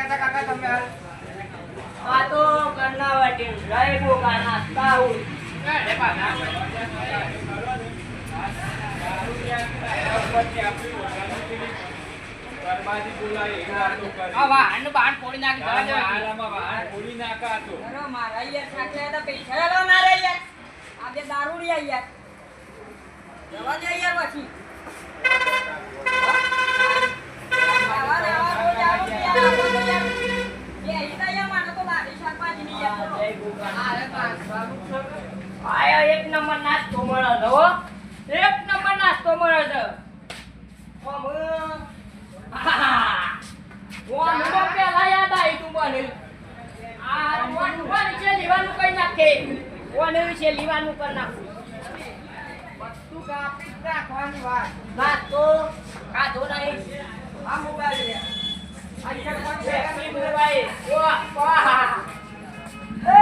કાકા તમે આ તો કર્ણાવટી જય ગોગાના તાઉ લે પાછા બરબાદી બોલાય એ વાતો કરી આ વાહન બાણ ફોડી નાખી જવા દે આલામાં વાહન ફોડી નાખા તો અરે મારા યાર સાથે હતા પૈસા લો મારે યાર આ બે દારૂ યાર યાર જવા દે યાર પછી આવા રોજ આવું યાર એ ઈતા યાર માનો તો લાડી શાકભાજી ની યાર જય ગોગાના અરે પાછા આયો એક નંબર નાસ્તો મળે છે હો એક નંબર નાસ્તો મળે છે વો પેલા યાદ આવી તું બને આ વો છે લીવાનું કઈ નાખે ઓને વિશે લીવાનું કર નાખું બધું કાપી નાખવાની વાત તો કાઢો નહીં આ મોબાઈલ રે આ કોણ છે મોબાઈલ વાહ એ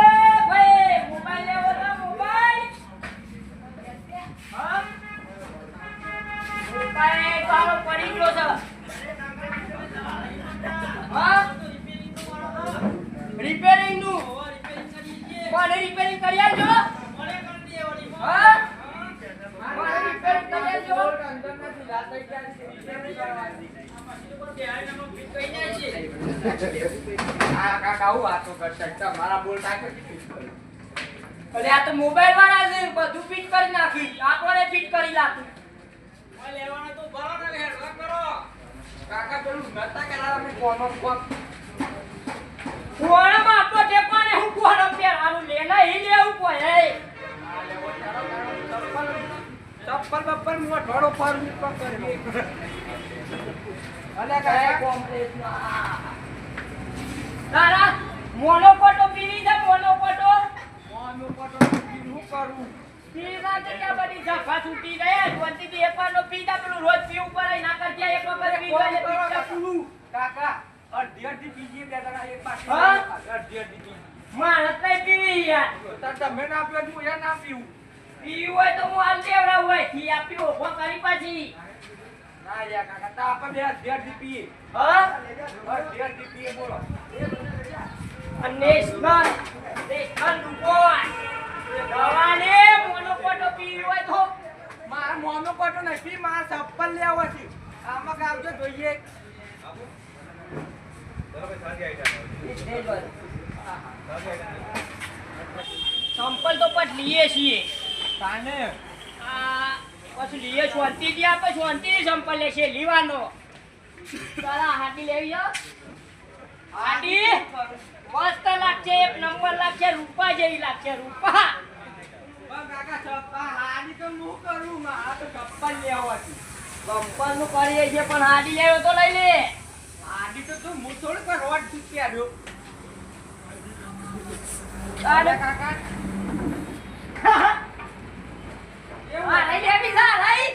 ભાઈ મોબાઈલ લેવો તો મોબાઈલ હા મોબાઈલ તારો પડી ગયો છે હા રિપેરિંગ નું કોને રિપેરિંગ કરી આવજો મને કરી દે ઓલી હા મને રિપેરિંગ કરી આવજો અંદર નથી રાતે આ કાકા હું વાતો કરતા મારા બોલતા કે અરે આ તો મોબાઈલ વાળા છે બધું ફિટ કરી નાખી આપણે ફિટ કરી નાખી લેવાનો તો ભરો ને હેડવા કરો કાકા પેલું નતા કરાવવા કોનો કોણ કોણમાં આપો ટેપાને હું કોણ પેરાનું લેના હી લેવું પડે આ લેવો ચપ્પલ બપ્પલ મો ઢોળો પર મીકો કરે અલે કાકા કોમ્પ્લેક્સમાં તારા મોનોકોટો પીવી છે મોનોકોટો મોનો પટો હું કરું પીવા તો કે બધી જફા છૂટી ગયા જોનથી એકવાનો પીતા પેલું રોજ પીવું પડે ના કરતી એક વખત પી જાય પીતા પૂરું કાકા અડધી પીજી બે જણા એક પાછળ હા? અડધી પીજી માણસ નહીં પીવી યાર તો તમે ના પીવો હું એ ના પીવું પીવું હોય તો હું હાલ દેવડા હોય થી આપી ઓફો કરી પાછી ના યા કાકા તા આપણે બે અડધી પીએ હા અડધી પીએ બોલો નેશનલ બોય દવાને મોનોકોટો પીવી હોય તો મારા મોનો પટો નથી મારા ચપ્પલ લેવા છે આમાં ગાવજો જોઈએ સંપલ તો પટ લીએ છીએ કાને આ પછી લીએ શાંતિ થી આપે શાંતિ સંપલ લે છે લીવાનો તારા હાડી લેવી જો હાડી મસ્ત લાગશે એક નંબર લાગશે રૂપા જેવી લાગશે રૂપા કાકા ચપ્પલ હાડી તો હું કરું મારા તો ચપ્પલ લેવા છે સંપલ નું કરીએ છીએ પણ હાડી લેવો તો લઈ લે હાડી તો તું હું થોડું પર રોડ ચૂકી આવ્યો તારે કાકા આ લઈ લેવી સા લઈ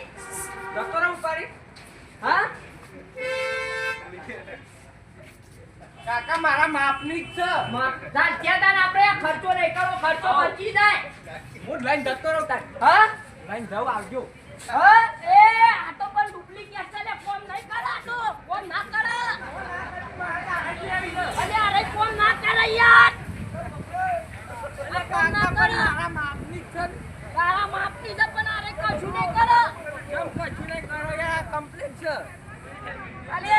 જતો રહું પારી હા કાકા મારા માપની જ છે જાન ક્યાં તાન આપણે આ ખર્ચો નહીં કરો ખર્ચો બચી જાય હું લઈને જતો રહું તાર હા લઈને જાવ આવજો હા એ આ તો પણ ડુપ્લિકેટ છે ને ફોન નહીં કરા તો ફોન ના કરા અરે અરે ફોન ના કરે યાર અરે ફોન ના કરે મારા માપની જ છે તારા માપની છે પણ અરે કશું નહીં કરો કેમ કશું નહીં કરો યાર કમ્પ્લીટ છે અરે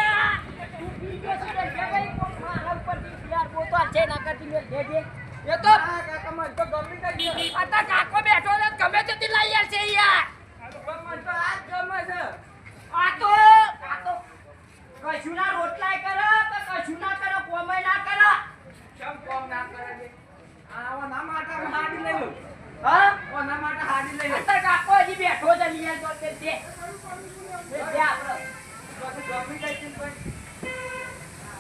તું બીજો છે ને જે ભાઈ કોણ મારા ઉપર યાર બોતો છે ના કરતી મે દે એ તો કાકા મને તો ગમી ગઈ આતા કાકો બેઠો છે ગમે તે લઈ યાર છે યાર મને તો આ જ ગમે છે આ તો કશું ના રોટલાય કરો તો કશું ના કરો કોમય ના કરો કેમ કોમ ના કરે છે આવા ના માટે હાડી લઈ લો હા ઓના માટે હાડી લઈ લો આતા કાકો હજી બેઠો છે લિયા તો તે દે આપણે તો ગમી ગઈ છે પણ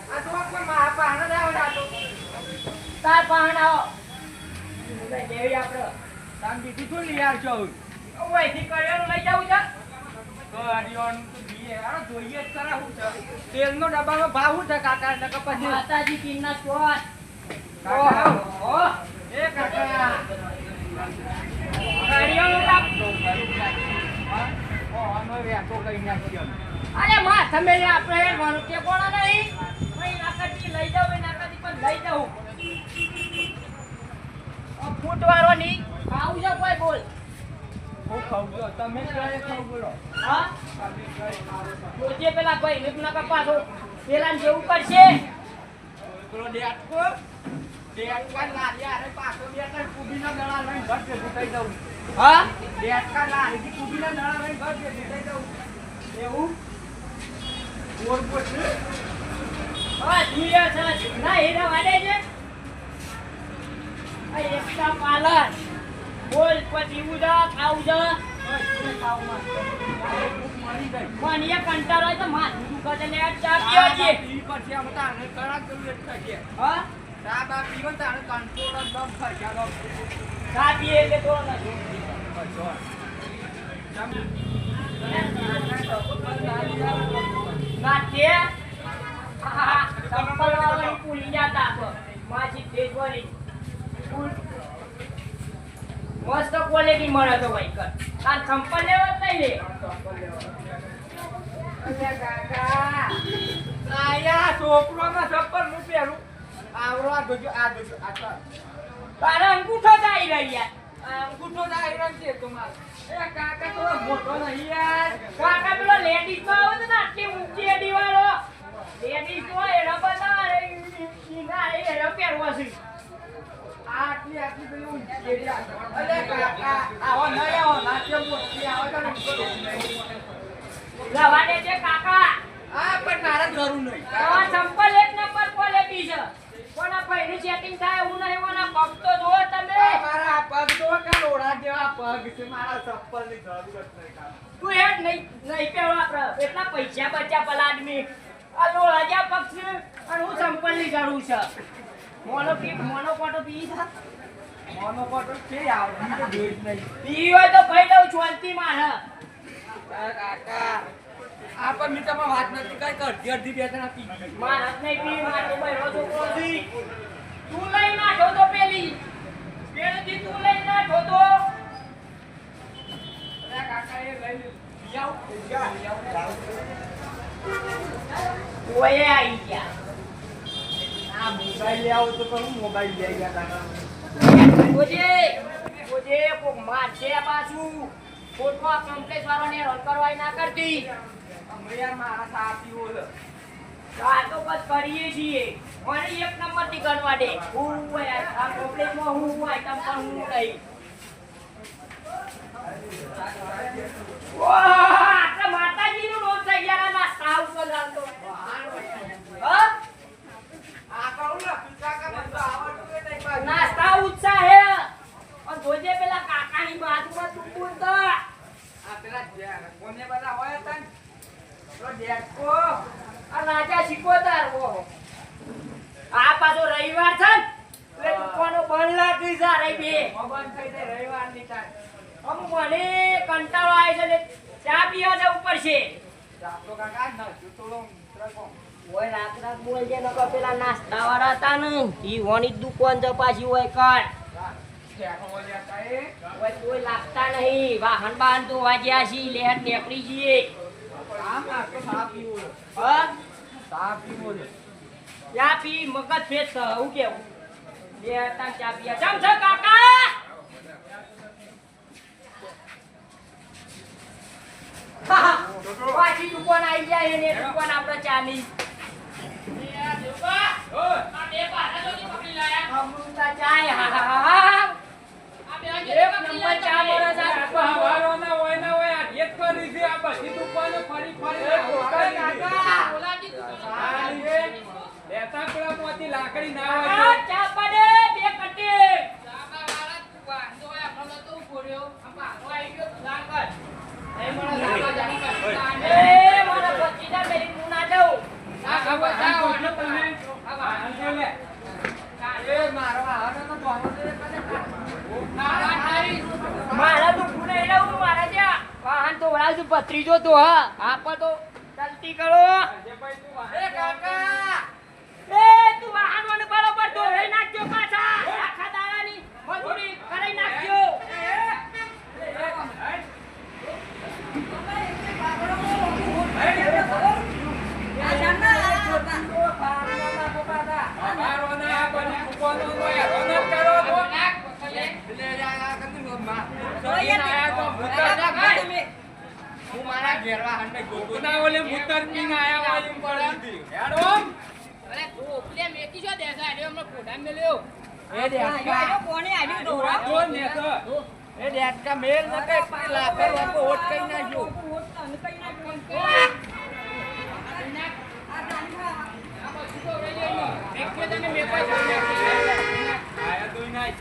આ તો કોઈ મા પાહણા લાવો જાતો તાર પાહણ આવો દેવી આપણે તામ બીજું શું લઈ આવજો ઓયથી કર્યો લઈ જાવું છે ગાડીઓનું તો દીએ આ જોઈએ જ ખરા હું છે તેલનો ડબ્બાનો ભાવ શું છે કાકા નકર પછી માતાજી કિન્ના સ્કોર કાકા ઓહો એ કાકા ગાડીઓનું કાપ ઓનો વેતો કઈ નાખ્યો અરે માં તમે આપણે કે કોણ નહીં ભાઈ નાકટી લઈ જાવ તમે ક્યારે ખાવ બોલો હા તમે ક્યારે ખાવ છો? જોજે પેલા ભાઈ નું કપાસો પેલા જેવું કરશે પેલો ડેટકો લાલિયા અરે પાછો બે ત્રણ કુબીના દડા લઈને ઘર ભેગું થઈ જવું. હા ડેટકા લાલીથી કુબીના દડા લઈને ઘર ભેગું થઈ જવું. એવું બોર બોર છે. હા ધીરે છે ના હીરા વાડે છે આ એકતા પાલન બોલ પછી ઉડા ખાવજા ઓય, ખાવ માં. ભૂખ મરી ગઈ. મને એક કંટાળો હોય તો માથું દુખે છે લે ચા પીવો છે ઈ પછી આમ તાણે કરાક જેવું એક થશે. હા ચા બા પીવો ને તાણે કંટ્રોલ જ દમ ખર્ચાનો. ચા પીએ એટલે તો નથી બસો. નાખે હા સંપલ વાળી પૂરી જાતા તો માછી ભેજવાની મસ્ત ક્વોલિટી મળે તો ભાઈ કર આ સંપલ લેવા જ નહીં લે અલ્યા કાકા. આયા છોકરોના ચપ્પલ હું પહેરું. આવડો આ જોજો આ તો. તારે અંગૂઠો જાય રહી યાર અંગૂઠો જ આયરન છે તમારો. એ કાકા તો મોટો નહીં યાર. કાકા પેલો લેડીઝ માં આવે છે ને આટલી ઊંચી એડી વાળો લેડીઝ હોય એનો બધા ઈના એ પહેરવો છે આટલી પેલી ઊંચી એડી આવે. અલ્યા કાકા આવો નહીં આવો નાટ્ય મોટી આવે તો લવા દે છે કાકા આ પણ મારે જરૂર નહીં. આ સંપલ એક નંબર ક્વોલિટી છે કોના પૈની સેટિંગ થાય એવું નહીં કોના પગ તો જુઓ તમે મારા પગ તો કરોડા જેવા પગ છે. મારા ચપ્પલની જરૂર જ નહીં કાકા. તું હેડ નહીં પહેરો આપણે એટલા પૈસા બચ્યા પેલા આદમી આ લોળાજા પગ છે અને હું સંપલ ની જરૂર છે મોનો કોટો પી છે મોનો કોટો છે આવે તો જોઈ જ નહીં. પી હોય તો ભાઈ દઉં છોલતી મારે કાકા આ પણ મી તમે વાત નથી કઈ અડધી અડધી બે જણા પી ગઈ. મારા નહીં પી મારો બહેરો છોકરો છે તું લઈ નાખો તો પેલી તું લઈ નાખો તો અરે કાકા એ લઈ આવ. ઓય આવી ગયા આ મોબાઈલ લઈ આવો તો પણ હું મોબાઈલ લઈ ગયા કાકા. ઓજે કોક મારશે પાછું ખોટો આ કમ્પ્લેક્સ વાળાને હેરાન કરવાય ના કરતી અમે યાર મારા સાથી ઓલો આ તો બસ કરીએ છીએ મને એક નંબર થી ગણવા દે હું હોય આ કમ્પ્લેક્સમાં હું હોય તમ પણ હું નહીં ઓહ આ માતાજીનું રોજ થઈ ગયા ના સાવ કલાતો હા આ કહું ને કાકા મને તો આવડતું એ નહીં પાછું. નાસ્તા ઉત્સાહ હે અને જોજે પેલા કાકાની બાજુમાં તું બોલતો આ પેલા કોને બધા હોય હતા ને તો ડેટકો આ રાજા શીખોતર ઓહો આ પાછો રવિવાર છે ને એટલે દુકાનો બંધ લાગી છે રે બે બંધ થઈ જાય રવિવારની ટાઈમ. અમ મને કંટાળો આવે છે એટલે ચા પીવા જવું પડશે જાતો કાકા ન થોડો ત્રકો. ઓય રાત બોલજે નકર પેલા નાસ્તા વાળા હતા ને ઈ ઓની દુકાન છે પાછી ઓય કર ઠેકો બોલ્યા તા એ. ઓય કોઈ લાગતા નહીં વાહન બાહન તો વાગ્યા છી લેહર નેકળી જઈએ આમ આ તો સા પીવો છે. હા સા પીવો છે. ચા પી મગજ ફેસ છે હું કેવું બે તા ચા પીયા ચમ છે કાકા પાછી દુકાન આવી જાય એને દુકાન આપણે ચાલી અમૃતા ચાય હા હા હા એક નંબર ચા મળે છે હવારોના હોય ને હોય આ એક કરી છે આ બધી દુકાનો ફરી ફરી લેતા પેલા મોતી લાકડી ના હોય કાકા, ચા પડે બે કટી એ મારા ભત્રીજા મેરી નું ના જાઉં મારા તો પૂરે રહું મારા ત્યાં વાહન તો વળાવ છું ભત્રીજો તો હા આપ તો ચાલતી કરો એ તું વાહન મને બરોબર ધોઈ નાખજો પાછા આખા દાડાની મજૂરી કરી નાખજો ઘેરવા હાંડે ગોતો ના ઓલે મુતર પીને આયા હોય એમ કરી દીધી. હેડો. અરે તું ઉપલે મેકી છો દેખા અરે હમણાં ફોટા મેલ્યો એ દેડકા. કોને આડ્યું તો જો ને તો. એ દેડકા મેલ ન કઈ લાફે લાફે ઓટ કઈ નાખ્યો. મેક્યો તને મેકવા છો આયા તોય નાય.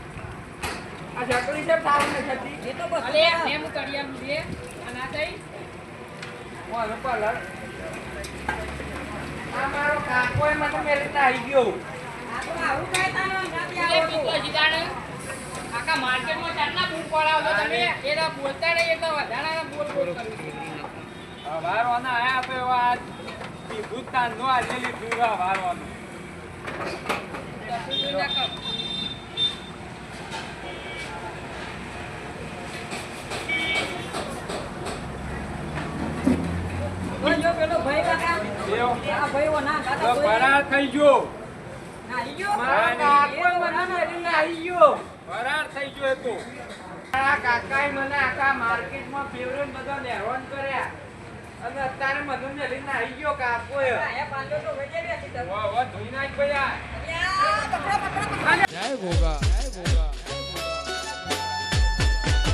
આ ચકલી છે થાવ ને છતી. એ તો બસ અલે મેં હું કડિયા લે અને આ તઈ કોનો કલર? આ મારો કાકોએ મને મેલીને આવી ગયો. આ તો આવું કાય તાનો નથી લે આવતો પીતો જીદાને આખા માર્કેટમાં ચારના બૂમ પડાવો તો તમે એના બોલતા નહીં એટલે વધારાના બોલ બોલ કરો વારવાના આયા તો એવા ભૂતાન નો આલેલી દૂરા વારવાનું. જો પેલો ભાઈ કાકા એવો. આ ભાઈ ઓ ના તો કાકા ફરાર થઈ ગયો. નાઈ ગયો મારા કાકોએ મને મેલીને આવી ગયો. ફરાર થઈ ગયો એ તો. મારા કાકાએ મને આખા માર્કેટમાં ફેવરેટ બધા હેરાન કર્યા. અને અત્યારે મને મેલીને આવી ગયો કાકોએ. આયા પાંજો તો વેચે બેસી દો વાહ વાહ ધોઈ નાખ ભૈયા. યા પકડો પકડો જય ગોગા જય ગોગા.